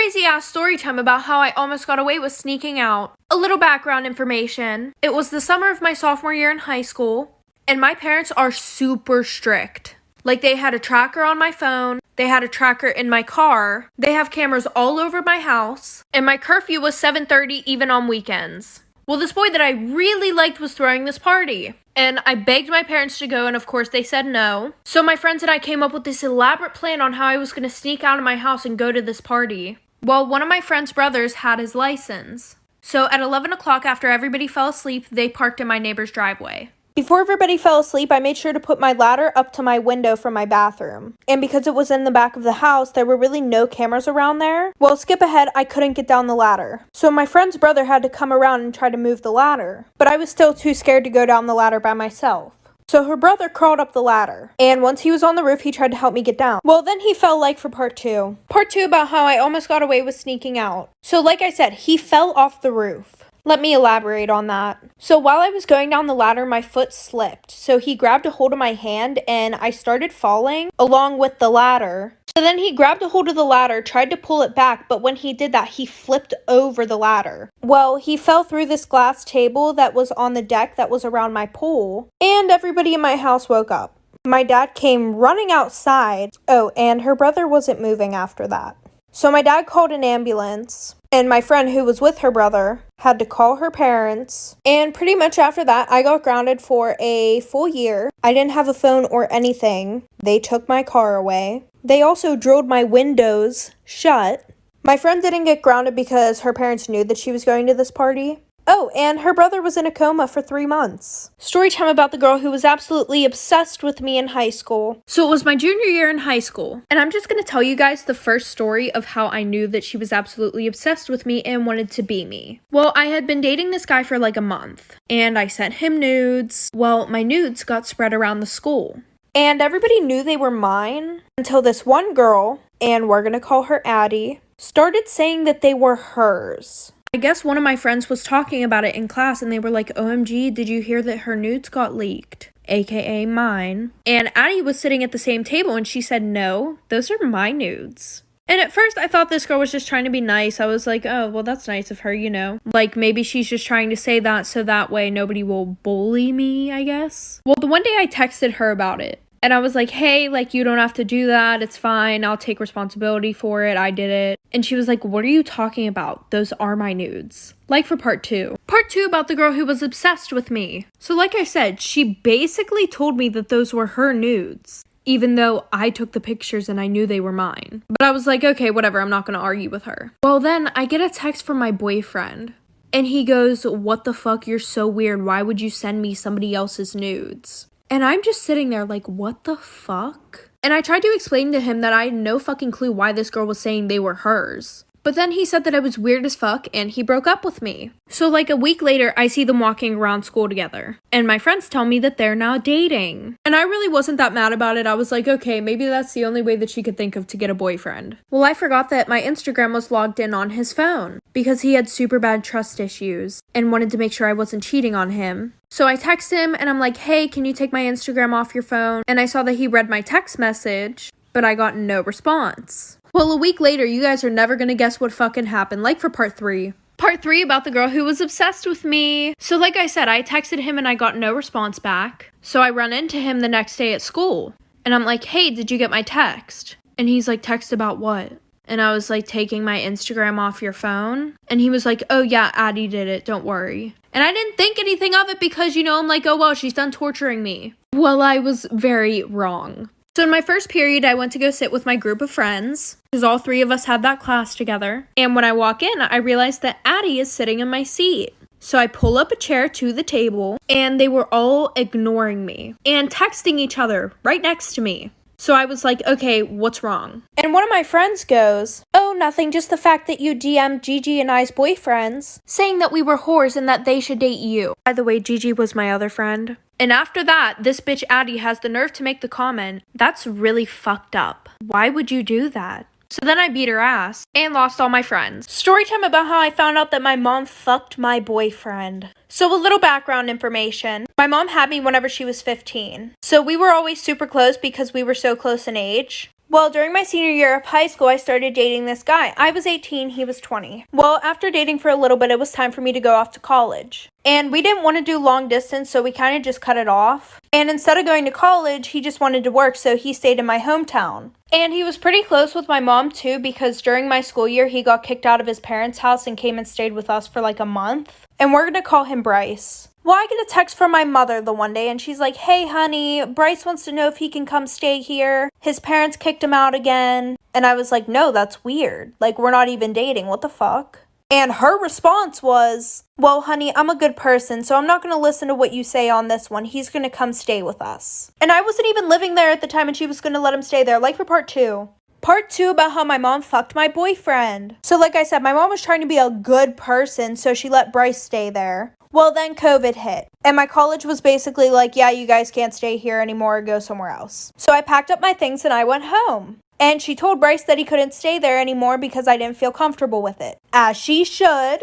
crazy ass story time about how I almost got away with sneaking out. A little background information. It was the summer of my sophomore year in high school, and my parents are super strict. Like, they had a tracker on my phone, they had a tracker in my car, they have cameras all over my house, and my curfew was 7:30 even on weekends. Well, this boy that I really liked was throwing this party, and I begged my parents to go, and of course they said no. So my friends and I came up with this elaborate plan on how I was going to sneak out of my house and go to this party. Well, one of my friend's brothers had his license. So at 11 o'clock, after everybody fell asleep, they parked in my neighbor's driveway. Before everybody fell asleep, I made sure to put my ladder up to my window from my bathroom. And because it was in the back of the house, there were really no cameras around there. Well, skip ahead, I couldn't get down the ladder. So my friend's brother had to come around and try to move the ladder. But I was still too scared to go down the ladder by myself. So her brother crawled up the ladder. And once he was on the roof, he tried to help me get down. Well, then he fell like for part two. Part two about how I almost got away with sneaking out. So like I said, he fell off the roof. Let me elaborate on that. So while I was going down the ladder, my foot slipped. So he grabbed a hold of my hand and I started falling along with the ladder. So then he grabbed a hold of the ladder, tried to pull it back, but when he did that, he flipped over the ladder. Well, he fell through this glass table that was on the deck that was around my pool, and everybody in my house woke up. My dad came running outside. Oh, and her brother wasn't moving after that. So my dad called an ambulance, and my friend who was with her brother had to call her parents. And pretty much after that, I got grounded for a full year. I didn't have a phone or anything. They took my car away. They also drilled my windows shut. My friend didn't get grounded because her parents knew that she was going to this party. Oh, and her brother was in a coma for 3 months. Story time about the girl who was absolutely obsessed with me in high school. So it was my junior year in high school, and I'm just going to tell you guys the first story of how I knew that she was absolutely obsessed with me and wanted to be me. Well, I had been dating this guy for like a month, and I sent him nudes. Well, my nudes got spread around the school, and everybody knew they were mine until this one girl, and we're going to call her Addie, started saying that they were hers. I guess one of my friends was talking about it in class and they were like, OMG, did you hear that her nudes got leaked? AKA mine. And Addie was sitting at the same table and she said, no, those are my nudes. And at first I thought this girl was just trying to be nice. I was like, oh, well, that's nice of her, you know. Like, maybe she's just trying to say that so that way nobody will bully me, I guess. Well, the one day I texted her about it. And I was like, hey, like, you don't have to do that. It's fine. I'll take responsibility for it. I did it. And she was like, what are you talking about? Those are my nudes. Like for part two. Part two about the girl who was obsessed with me. So like I said, she basically told me that those were her nudes, even though I took the pictures and I knew they were mine. But I was like, okay, whatever. I'm not going to argue with her. Well, then I get a text from my boyfriend. And he goes, what the fuck? You're so weird. Why would you send me somebody else's nudes? And I'm just sitting there like, what the fuck? And I tried to explain to him that I had no fucking clue why this girl was saying they were hers. But then he said that I was weird as fuck and he broke up with me. So like a week later, I see them walking around school together. And my friends tell me that they're now dating. And I really wasn't that mad about it. I was like, okay, maybe that's the only way that she could think of to get a boyfriend. Well, I forgot that my Instagram was logged in on his phone because he had super bad trust issues and wanted to make sure I wasn't cheating on him. So I text him and I'm like, hey, can you take my Instagram off your phone? And I saw that he read my text message, but I got no response. Well, a week later, you guys are never gonna guess what fucking happened, like for part three. Part three about the girl who was obsessed with me. So like I said, I texted him and I got no response back. So I run into him the next day at school. And I'm like, hey, did you get my text? And he's like, text about what? And I was like, taking my Instagram off your phone? And he was like, oh yeah, Addie did it, don't worry. And I didn't think anything of it because, you know, I'm like, oh well, she's done torturing me. Well, I was very wrong. So in my first period, I went to go sit with my group of friends, because all three of us had that class together. And when I walk in, I realize that Addie is sitting in my seat. So I pull up a chair to the table, and they were all ignoring me and texting each other right next to me. So I was like, okay, what's wrong? And one of my friends goes, oh, nothing, just the fact that you DM'd Gigi and I's boyfriends, saying that we were whores and that they should date you. By the way, Gigi was my other friend. And after that, this bitch Addie has the nerve to make the comment, that's really fucked up. Why would you do that? So then I beat her ass and lost all my friends. Storytime about how I found out that my mom fucked my boyfriend. So a little background information. My mom had me whenever she was 15. So we were always super close because we were so close in age. Well, during my senior year of high school, I started dating this guy. I was 18, he was 20. Well, after dating for a little bit, it was time for me to go off to college. And we didn't want to do long distance, so we kind of just cut it off. And instead of going to college, he just wanted to work, so he stayed in my hometown. And he was pretty close with my mom, too, because during my school year, he got kicked out of his parents' house and came and stayed with us for like a month. And we're going to call him Bryce. Well, I get a text from my mother the one day, and she's like, "Hey, honey, Bryce wants to know if he can come stay here. His parents kicked him out again." And I was like, "No, that's weird. Like, we're not even dating. What the fuck?" And her response was, "Well, honey, I'm a good person, so I'm not going to listen to what you say on this one. He's going to come stay with us." And I wasn't even living there at the time, and she was going to let him stay there, like for part 2. Part 2 about how my mom fucked my boyfriend. So like I said, my mom was trying to be a good person, so she let Bryce stay there. Well, then COVID hit, and my college was basically like, "Yeah, you guys can't stay here anymore, go somewhere else." So I packed up my things and I went home. And she told Bryce that he couldn't stay there anymore because I didn't feel comfortable with it. As she should.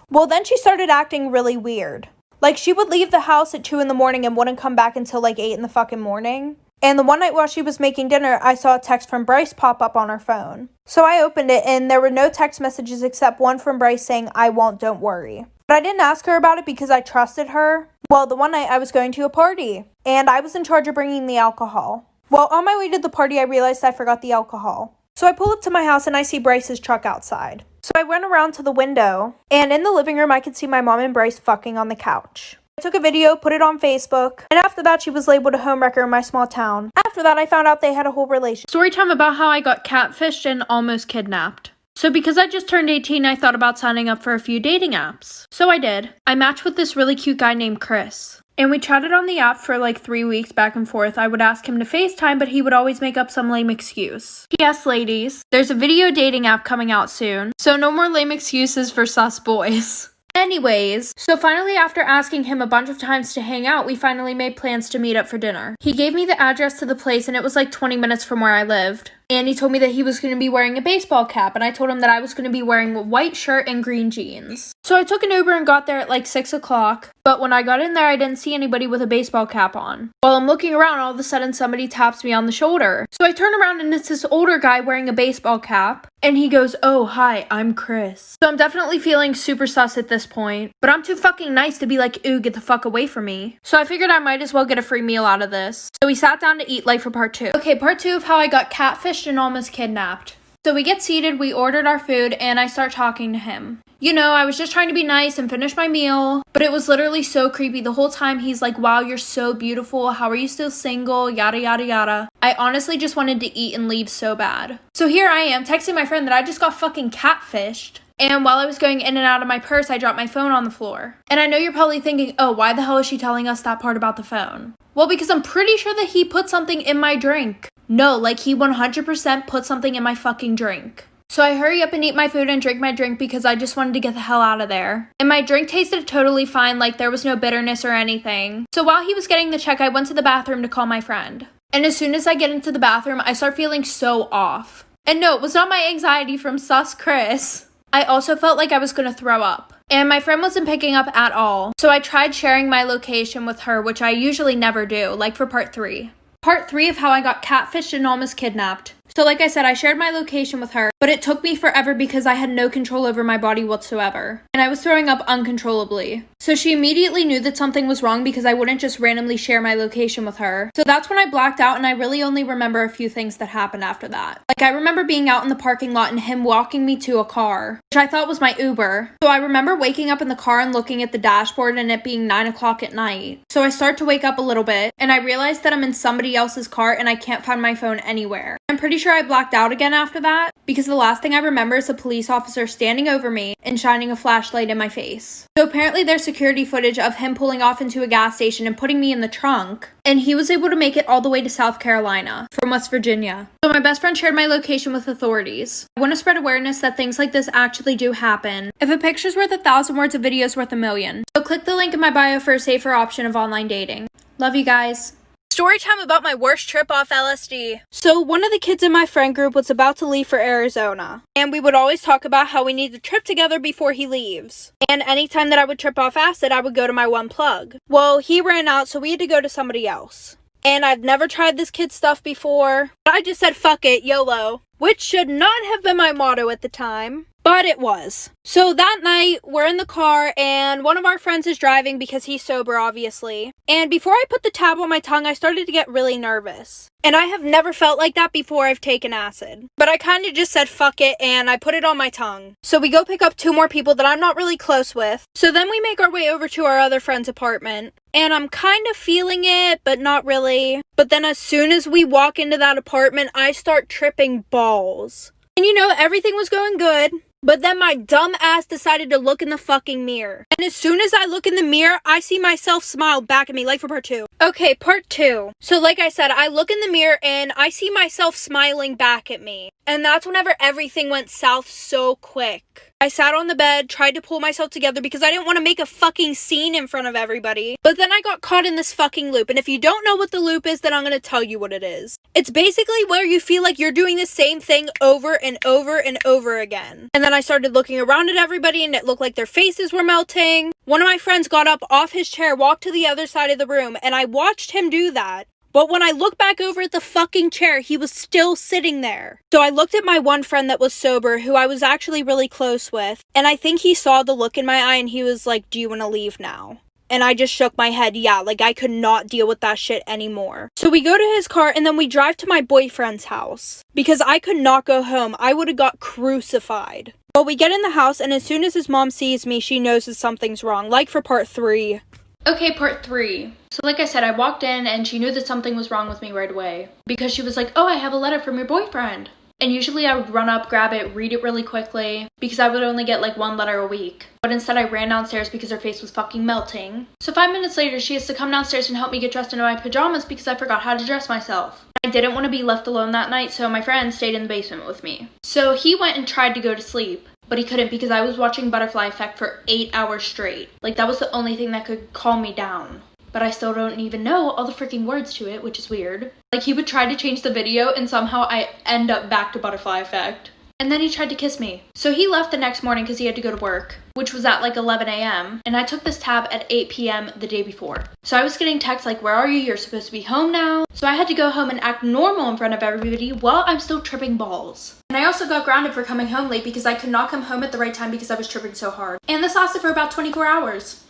Well, then she started acting really weird. Like, she would leave the house at 2 in the morning and wouldn't come back until like 8 in the fucking morning. And the one night while she was making dinner, I saw a text from Bryce pop up on her phone. So I opened it, and there were no text messages except one from Bryce saying, "I won't, don't worry." But I didn't ask her about it because I trusted her. Well, the one night I was going to a party, and I was in charge of bringing the alcohol. Well, on my way to the party, I realized I forgot the alcohol. So I pull up to my house, and I see Bryce's truck outside. So I went around to the window, and in the living room, I could see my mom and Bryce fucking on the couch. I took a video, put it on Facebook, and after that, she was labeled a homewrecker in my small town. After that, I found out they had a whole relationship. Storytime about how I got catfished and almost kidnapped. So because I just turned 18, I thought about signing up for a few dating apps. So I did. I matched with this really cute guy named Chris. And we chatted on the app for like 3 weeks back and forth. I would ask him to FaceTime, but he would always make up some lame excuse. Yes, ladies, there's a video dating app coming out soon, so no more lame excuses for sus boys. Anyways, so finally after asking him a bunch of times to hang out, we finally made plans to meet up for dinner. He gave me the address to the place, and it was like 20 minutes from where I lived. And he told me that he was going to be wearing a baseball cap, and I told him that I was going to be wearing a white shirt and green jeans. So I took an Uber and got there at like 6 o'clock, but when I got in there, I didn't see anybody with a baseball cap on. While I'm looking around, all of a sudden somebody taps me on the shoulder. So I turn around, and it's this older guy wearing a baseball cap, and he goes, "Oh, hi, I'm Chris." So I'm definitely feeling super sus at this point, but I'm too fucking nice to be like, "Ooh, get the fuck away from me." So I figured I might as well get a free meal out of this. So we sat down to eat like for part 2. Okay, part 2 of how I got catfished and almost kidnapped. So we get seated, we ordered our food, and I start talking to him. You know, I was just trying to be nice and finish my meal, but it was literally so creepy. The whole time he's like, "Wow, you're so beautiful. How are you still single? Yada, yada, yada." I honestly just wanted to eat and leave so bad. So here I am texting my friend that I just got fucking catfished. And while I was going in and out of my purse, I dropped my phone on the floor. And I know you're probably thinking, "Oh, why the hell is she telling us that part about the phone?" Well, because I'm pretty sure that he put something in my drink. No, like he 100% put something in my fucking drink. So I hurry up and eat my food and drink my drink because I just wanted to get the hell out of there. And my drink tasted totally fine, like there was no bitterness or anything. So while he was getting the check, I went to the bathroom to call my friend. And as soon as I get into the bathroom, I start feeling so off. And no, it was not my anxiety from sus Chris. I also felt like I was going to throw up. And my friend wasn't picking up at all. So I tried sharing my location with her, which I usually never do, like for part 3. Part 3 of how I got catfished and almost kidnapped. So like I said, I shared my location with her, but it took me forever because I had no control over my body whatsoever. And I was throwing up uncontrollably. So she immediately knew that something was wrong because I wouldn't just randomly share my location with her. So that's when I blacked out, and I really only remember a few things that happened after that. Like I remember being out in the parking lot and him walking me to a car, which I thought was my Uber. So I remember waking up in the car and looking at the dashboard and it being 9 o'clock at night. So I start to wake up a little bit and I realize that I'm in somebody else's car and I can't find my phone anywhere. I'm pretty sure I blacked out again after that because the last thing I remember is a police officer standing over me and shining a flashlight in my face. So apparently there's security footage of him pulling off into a gas station and putting me in the trunk, and he was able to make it all the way to South Carolina from West Virginia. So my best friend shared my location with authorities. I want to spread awareness that things like this actually do happen. If a picture's worth 1,000 words, a video's worth 1,000,000. So click the link in my bio for a safer option of online dating. Love you guys. Story time about my worst trip off LSD. So one of the kids in my friend group was about to leave for Arizona. And we would always talk about how we need to trip together before he leaves. And anytime that I would trip off acid, I would go to my one plug. Well, he ran out, so we had to go to somebody else. and I've never tried this kid's stuff before. I just said, fuck it, YOLO, which should not have been my motto at the time. But it was. So that night, we're in the car, and one of our friends is driving because he's sober, obviously. And before I put the tab on my tongue, I started to get really nervous. And I have never felt like that before I've taken acid. But I kind of just said fuck it, and I put it on my tongue. So we go pick up 2 more people that I'm not really close with. So then we make our way over to our other friend's apartment. And I'm kind of feeling it, but not really. But then as soon as we walk into that apartment, I start tripping balls. And you know, everything was going good. But then my dumb ass decided to look in the fucking mirror. And as soon as I look in the mirror, I see myself smile back at me, like for part 2. Okay, part 2. So like I said, I look in the mirror and I see myself smiling back at me. And that's whenever everything went south so quick. I sat on the bed, tried to pull myself together because I didn't want to make a fucking scene in front of everybody. But then I got caught in this fucking loop. And if you don't know what the loop is, then I'm going to tell you what it is. It's basically where you feel like you're doing the same thing over and over and over again. And then I started looking around at everybody and it looked like their faces were melting. One of my friends got up off his chair, walked to the other side of the room, and I watched him do that. But when I looked back over at the fucking chair, he was still sitting there. So I looked at my one friend that was sober, who I was actually really close with, and I think he saw the look in my eye and he was like, "Do you want to leave now?" And I just shook my head, yeah, like I could not deal with that shit anymore. So we go to his car and then we drive to my boyfriend's house. Because I could not go home. I would have got crucified. But we get in the house and as soon as his mom sees me, she knows that something's wrong. Like for part 3. Okay, part 3. So like I said, I walked in and she knew that something was wrong with me right away. Because she was like, "Oh, I have a letter from your boyfriend." And usually I would run up, grab it, read it really quickly, because I would only get like 1 letter a week. But instead I ran downstairs because her face was fucking melting. So 5 minutes later, she has to come downstairs and help me get dressed into my pajamas because I forgot how to dress myself. I didn't want to be left alone that night, so my friend stayed in the basement with me. So he went and tried to go to sleep, but he couldn't because I was watching Butterfly Effect for 8 hours straight. Like that was the only thing that could calm me down. But I still don't even know all the freaking words to it, which is weird. Like he would try to change the video and somehow I end up back to Butterfly Effect. And then he tried to kiss me. So he left the next morning because he had to go to work, which was at like 11 a.m. And I took this tab at 8 p.m. the day before. So I was getting texts like, "Where are you? You're supposed to be home now." So I had to go home and act normal in front of everybody while I'm still tripping balls. And I also got grounded for coming home late because I could not come home at the right time because I was tripping so hard. And this lasted for about 24 hours.